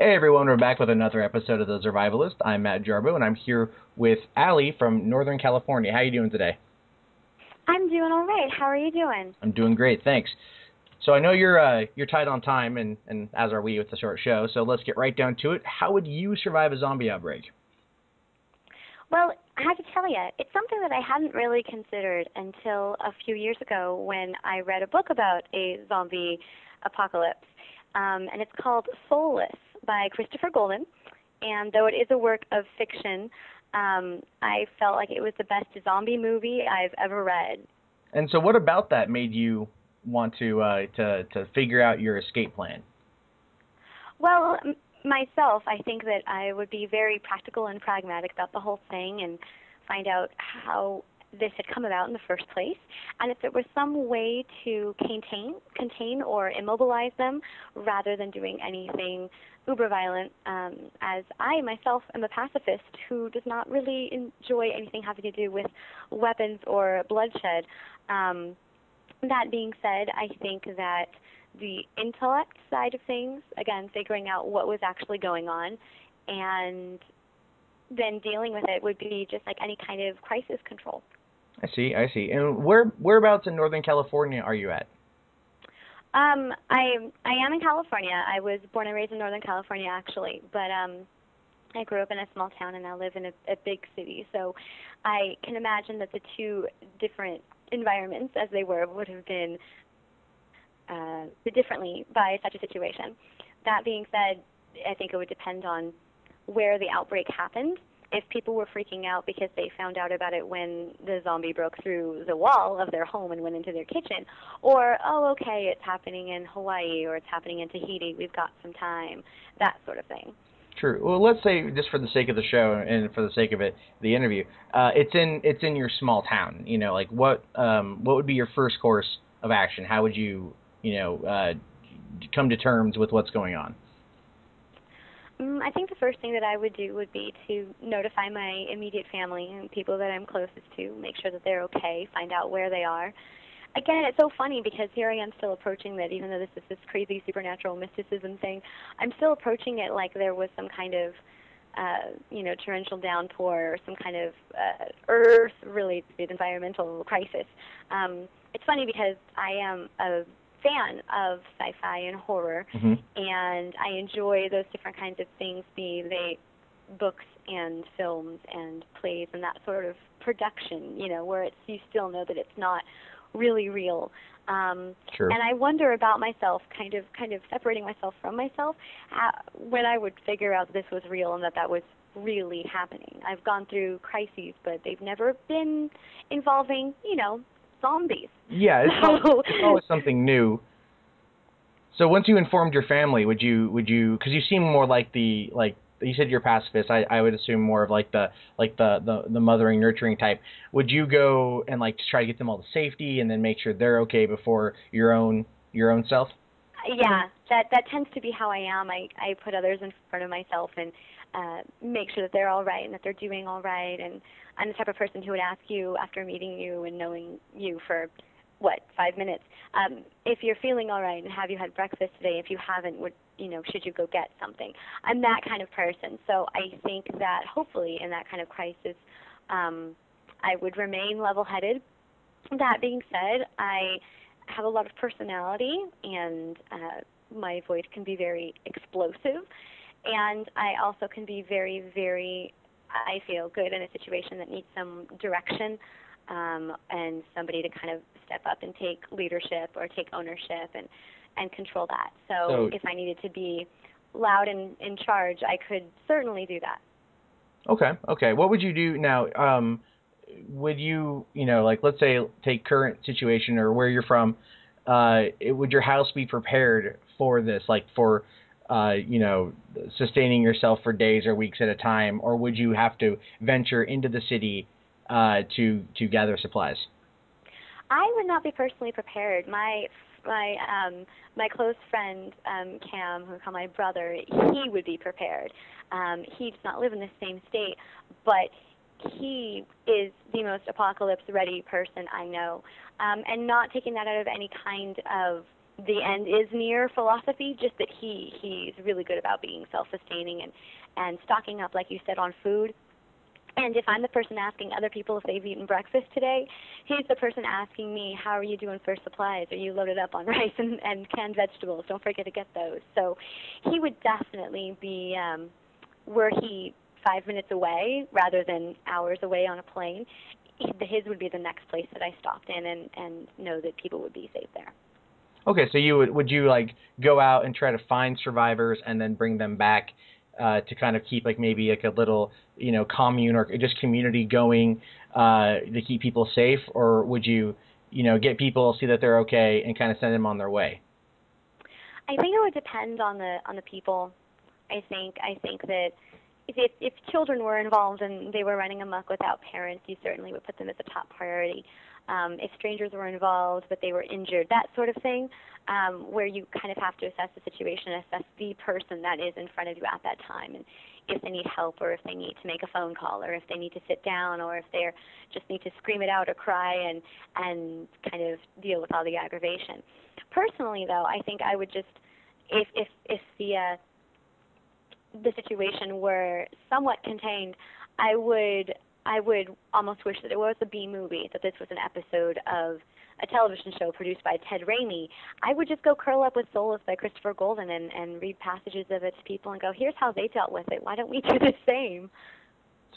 Hey everyone, we're back with another episode of The Zurvivalist. I'm Matt Jarbo, and I'm here with Allie from Northern California. How are you doing today? I'm doing all right. How are you doing? I'm doing great, thanks. So I know you're tight on time, and as are we with the short show, so let's get right down to it. How would you survive a zombie outbreak? Well, I have to tell you, it's something that I hadn't really considered until a few years ago when I read a book about a zombie apocalypse, and it's called Soulless by Christopher Golden. And though it is a work of fiction, I felt like it was the best zombie movie I've ever read. And so what about that made you want to figure out your escape plan? Well, myself, I think that I would be very practical and pragmatic about the whole thing and find out how this had come about in the first place, and if there was some way to contain or immobilize them rather than doing anything uber violent, as I myself am a pacifist who does not really enjoy anything having to do with weapons or bloodshed. That being said, I think that the intellect side of things, again, figuring out what was actually going on, and then dealing with it would be just like any kind of crisis control. I see. And whereabouts in Northern California are you at? I am in California. I was born and raised in Northern California, actually, but I grew up in a small town and I live in a big city. So I can imagine that the two different environments, as they were, would have been differently by such a situation. That being said, I think it would depend on where the outbreak happened. If people were freaking out because they found out about it when the zombie broke through the wall of their home and went into their kitchen, or, oh, okay, it's happening in Hawaii or it's happening in Tahiti, we've got some time, that sort of thing. True. Well, let's say, just for the sake of the show and for the sake of the interview, it's in your small town. You know, like what would be your first course of action? How would you come to terms with what's going on? I think the first thing that I would do would be to notify my immediate family and people that I'm closest to, make sure that they're okay, find out where they are. Again, it's so funny because here I am still approaching that, even though this is this crazy supernatural mysticism thing, I'm still approaching it like there was some kind of, torrential downpour or some kind of Earth-related environmental crisis. It's funny because I am a fan of sci-fi and horror, and I enjoy those different kinds of things, be they books and films and plays and that sort of production, where you still know that it's not really real. Sure. And I wonder about myself, kind of separating myself from myself, when I would figure out this was real and that was really happening. I've gone through crises, but they've never been involving, zombies. Yeah, it's always something new. So once you informed your family, would you, because you seem more like you said you're pacifist, I would assume more of the mothering, nurturing type. Would you go and try to get them all to safety and then make sure they're okay before your own self? Yeah, that tends to be how I am. I put others in front of myself and make sure that they're all right and that they're doing all right. And I'm the type of person who would ask you after meeting you and knowing you for 5 minutes, if you're feeling all right and have you had breakfast today? If you haven't, should you go get something? I'm that kind of person. So I think that hopefully in that kind of crisis, I would remain level-headed. That being said, I have a lot of personality, and my voice can be very explosive, and I also can be very, very, I feel, good in a situation that needs some direction, and somebody to kind of step up and take leadership or take ownership and control that. So if I needed to be loud and in charge, I could certainly do that. Okay. What would you do now? Would you, let's say, take current situation or where you're from, would your house be prepared for this, for, sustaining yourself for days or weeks at a time, or would you have to venture into the city to gather supplies? I would not be personally prepared. My close friend, Cam, who I call my brother, he would be prepared. He does not live in the same state, but he is the most apocalypse-ready person I know. And not taking that out of any kind of the end is near philosophy, just that he's really good about being self-sustaining and stocking up, like you said, on food. And if I'm the person asking other people if they've eaten breakfast today, he's the person asking me, how are you doing for supplies? Are you loaded up on rice and canned vegetables? Don't forget to get those. So he would definitely be, were he 5 minutes away rather than hours away on a plane, his would be the next place that I stopped in and know that people would be safe there. Okay, so would you like go out and try to find survivors and then bring them back to kind of keep like maybe like a little, commune or just community going to keep people safe, or would you, get people, see that they're okay, and kind of send them on their way? I think it would depend on the people. I think that if children were involved and they were running amok without parents, you certainly would put them as a top priority. If strangers were involved but they were injured, that sort of thing, where you kind of have to assess the situation, assess the person that is in front of you at that time, and if they need help or if they need to make a phone call or if they need to sit down or if they just need to scream it out or cry and kind of deal with all the aggravation. Personally, though, I think I would just, if the situation were somewhat contained, I would almost wish that it was a B movie, that this was an episode of a television show produced by Ted Raimi. I would just go curl up with Soulless by Christopher Golden and read passages of it to people and go, here's how they dealt with it. Why don't we do the same?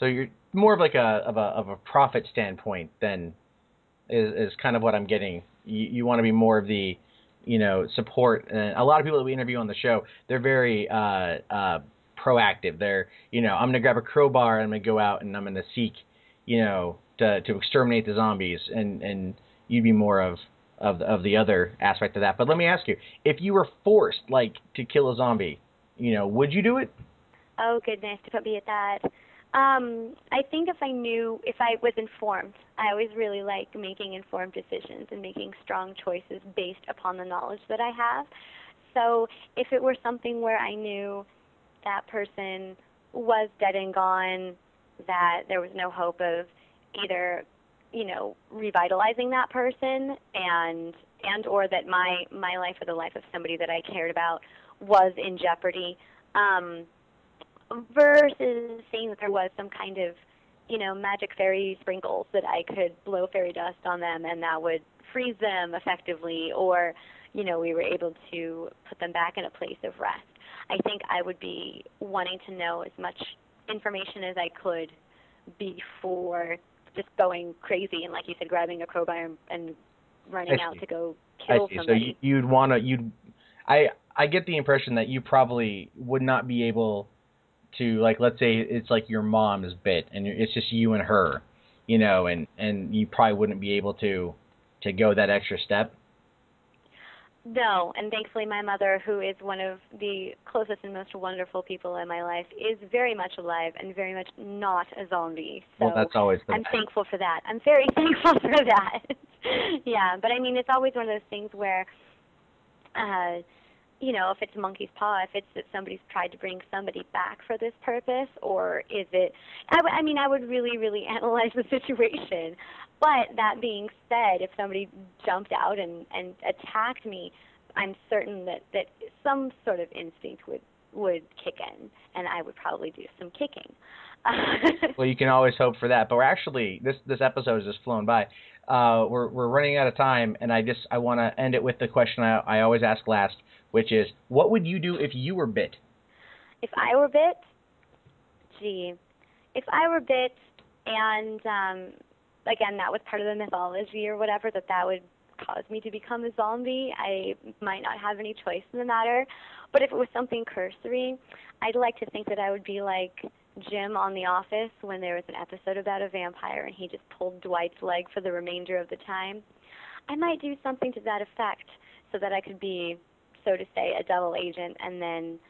So you're more of like a prophet standpoint than is kind of what I'm getting. You want to be more of the, support. And a lot of people that we interview on the show, they're very proactive. They're, I'm going to grab a crowbar and I'm going to go out and I'm going to seek, to exterminate the zombies, and you'd be more of the other aspect of that. But let me ask you, if you were forced, like, to kill a zombie, would you do it? Oh, goodness, to put me at that. I think if I was informed, I always really like making informed decisions and making strong choices based upon the knowledge that I have. So if it were something where I knew that person was dead and gone, that there was no hope of either, revitalizing that person and or that my life or the life of somebody that I cared about was in jeopardy, versus seeing that there was some kind of, magic fairy sprinkles that I could blow fairy dust on them and that would freeze them effectively, or, we were able to put them back in a place of rest. I think I would be wanting to know as much information as I could before just going crazy and, like you said, grabbing a crowbar and running out to go kill somebody. So I get the impression that you probably would not be able to, like, let's say it's like your mom's bit and it's just you and her, and you probably wouldn't be able to go that extra step. No, and thankfully my mother, who is one of the closest and most wonderful people in my life, is very much alive and very much not a zombie. So well, that's always I'm thankful for that. I'm very thankful for that. Yeah, but I mean, it's always one of those things where, if it's monkey's paw, if it's that somebody's tried to bring somebody back for this purpose, or is it, I would really, really analyze the situation. But that being said, if somebody jumped out and attacked me, I'm certain that some sort of instinct would kick in, and I would probably do some kicking. Well, you can always hope for that. But we're actually, this episode has just flown by. We're running out of time, and I want to end it with the question I always ask last, which is, what would you do if you were bit? If I were bit? If I were bit and... again, that was part of the mythology or whatever, that would cause me to become a zombie. I might not have any choice in the matter. But if it was something cursory, I'd like to think that I would be like Jim on The Office when there was an episode about a vampire and he just pulled Dwight's leg for the remainder of the time. I might do something to that effect so that I could be, so to say, a double agent, and then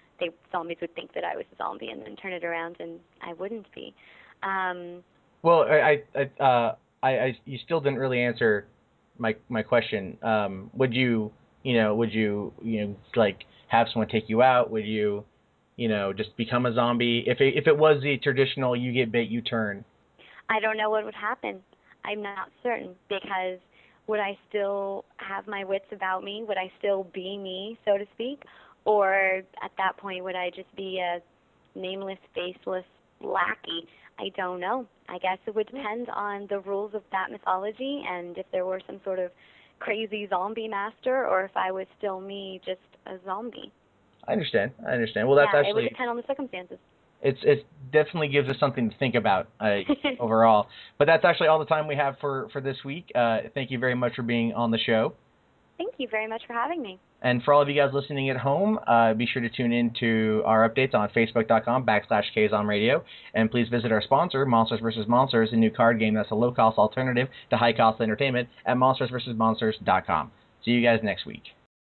zombies would think that I was a zombie and then turn it around and I wouldn't be. Well, you still didn't really answer my question. Would you like have someone take you out? Would you, just become a zombie? If it was the traditional, you get bit, you turn. I don't know what would happen. I'm not certain, because would I still have my wits about me? Would I still be me, so to speak? Or at that point, would I just be a nameless, faceless lackey? I don't know. I guess it would depend on the rules of that mythology and if there were some sort of crazy zombie master or if I was still me, just a zombie. I understand. Well, that's it actually... would depend on the circumstances. It definitely gives us something to think about overall. But that's actually all the time we have for this week. Thank you very much for being on the show. Thank you very much for having me. And for all of you guys listening at home, be sure to tune in to our updates on Facebook.com/KZOM Radio. And please visit our sponsor, Monsters vs. Monsters, a new card game that's a low-cost alternative to high-cost entertainment at monstersvsmonsters.com. See you guys next week.